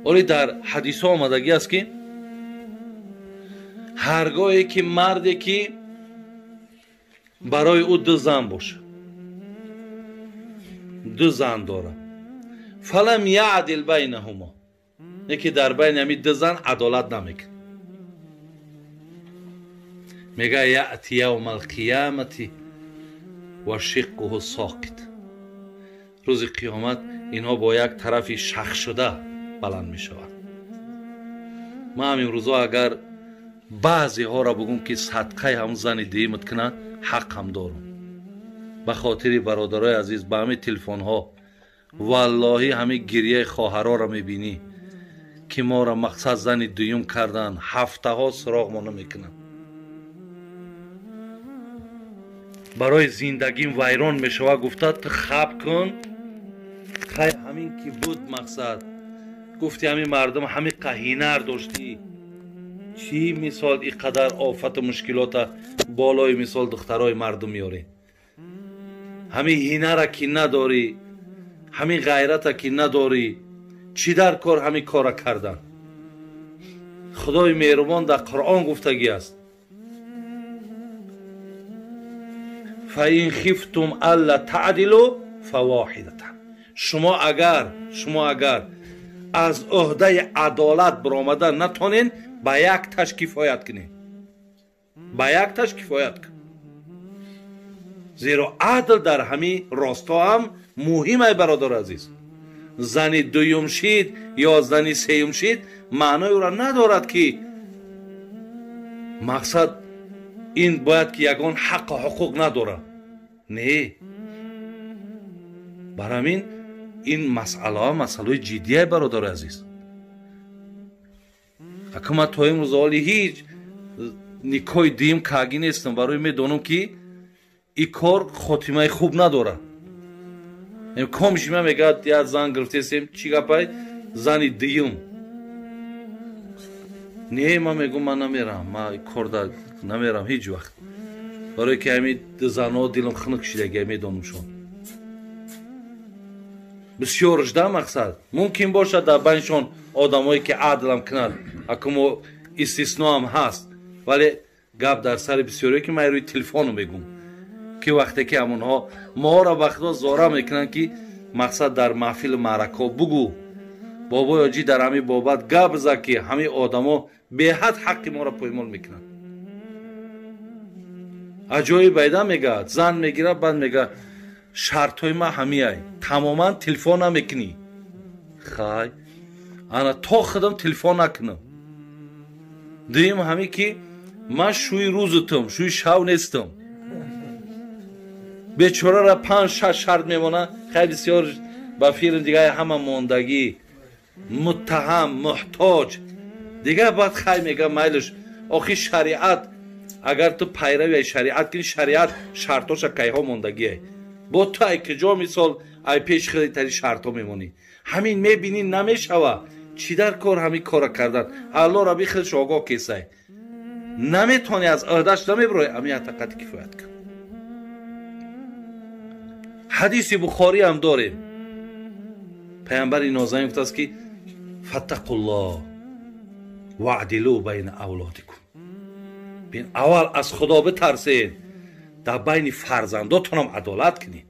ولی در حدیث ها آمدگی است که هرگاهی که مردی که برای او دو زن باشه، دو زن داره، فلم یعدل بینهما، یکی در بین همین دو زن عدالت نمیکنه، میگه یأتی یوم القیامتی و شقه ساقط، روز قیامت اینها با یک طرفی شخ شده بلند می شود. ما همین روزا اگر بعضی ها را بگم که صدقه هم زن دیمت کنه، حق هم دارم. به خاطر برادرای عزیز به همین تلفن ها والله همین گریه خواهرها را می بینی که ما را مقصد زن دویم کردن، هفته ها سراغ ما نمیکنن. برای زندگیم ویران می شود، گفته تو خب کن، خیر همین که بود مقصد. گفتی همین مردم همین قهینر داشتی، چی مثال اینقدر آفت و مشکلات بالای مثال دخترای مردم میاری؟ همین هینر که نداری، همین غیرت که نداری، چی در کار همین کار کردن؟ خدای مهربان در قرآن گفتگی است فَإِنْ خِفْتُمْ أَلَّا تَعْدِلُوا فَوَاحِدَةً. شما اگر از عهده عدالت برآمدن نتونین، با یک تش کفایت کنین، با یک تش کفایت کن. زیرا عدل در همین راستا هم مهمه برادر عزیز. زن دویم شید یا زن سیم شید معنای او را ندارد که مقصد این باید که یگان حق و حقوق نداره. نه، برای همین این مسئله جدیه برادر عزیز. حکومت تا امروز حالی هیچ نکای دیم کاگی نیستم، برای میدونم که این کار خاتمه خوب نداره. کامش من میگه یا زن گرفتیم چی گپای زن دیم. نه من میگم من نمیرم، من کار دار نمیرم هیچ وقت، برای که همین زنها دلم خنک شده میدونم شون. بسیار اجده مقصد ممکن باشد در بینشون آدمایی که عدل هم کنند، اکمو استثناء هم هست، ولی گپ در سر بسیاری که من روی تلفن رو میگم که وقتی که همونها ما را وقتا زاره میکنن که مقصد در محفل معرکه بگو بابا یاجی در همین بابت گپ بزن که همین آدما به حد حق ما را پایمال میکنن. اجای بیدا میگه زن میگیره بعد میگه شرط های ما همیه تماما تلفن نمیکنی. خای انا تا خودم تلفن نکنم. دیم همی که من شوی روزتم شوی شو نیستم. بیچاره را 5-6 شرط میمونه. خیلی بسیار با فیلم دیگه همه موندگی متهم محتاج دیگه بعد خیلی میگه میلش آخی شریعت اگر تو پیروی شریعت کنی شریعت شرطاش کیها موندگیه با تو ای که جا مثال ای پیش خیلی تری شرطا میمونی همین میبینی نمیشوه چی در کار همین کار کردن الله را بخیرش آگاه کسای نمیتونی از عهدش نمیبروی همین اعتقاد کفایت کن. حدیث بخاری هم داریم پیامبر نازنین گفته است که فتقوا الله واعدلوا بین اولادکم. بین اول از خدا بترسید در بین فرزنداتون هم عدالت کنید.